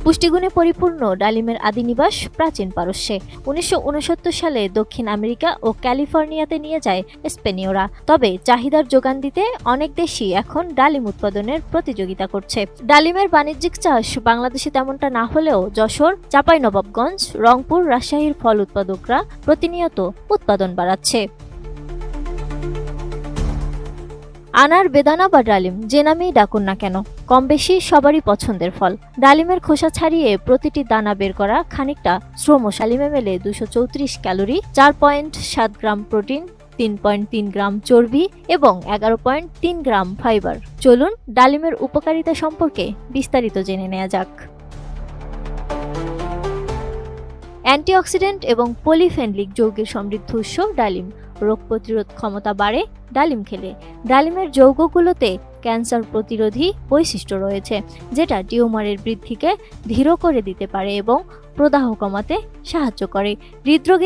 পুষ্টিগুণে পরিপূর্ণ ডালিমের আদি নিবাস প্রাচীন পারস্যে। 1969 সালে দক্ষিণ আমেরিকা ও ক্যালিফোর্নিয়াতে নিয়ে যায় স্পেনীয়রা। তবে চাহিদার যোগান দিতে অনেক দেশই এখন ডালিম উৎপাদনের প্রতিযোগিতা করছে। ডালিমের বাণিজ্যিক চাষ বাংলাদেশে তেমনটা না হলেও যশোর, চাঁপাইনবাবগঞ্জ, রংপুর, রাজশাহীর ফল উৎপাদকরা প্রতিনিয়ত উৎপাদন বাড়াচ্ছে। আনার, বেদানা বা ডালিম যে নামেই ডাকুন না কেন, কম বেশি সবারই পছন্দের ফল। ডালিমের খোসা ছাড়িয়ে প্রতিটি দানা বের করা খানিকটা শ্রমশালী। মেলে 234 ক্যালোরি, 4.7 গ্রাম প্রোটিন, 3.3 গ্রাম চর্বি এবং 11.3 গ্রাম ফাইবার। চলুন ডালিমের উপকারিতা সম্পর্কে বিস্তারিত জেনে নেওয়া যাক। অ্যান্টিঅক্সিডেন্ট এবং পলিফেনলিক যৌগের সমৃদ্ধ উৎস ডালিম। রোগ প্রতিরোধ ক্ষমতা বাড়ে ডালিম খেলে। ডালিমের যৌগগুলোতে ক্যান্সার প্রতিরোধী বৈশিষ্ট্য রয়েছে, যেটা টিউমারের বৃদ্ধিকে ধীর করে দিতে পারে এবং প্রদাহ কমাতে সাহায্য করে। হৃদরোগের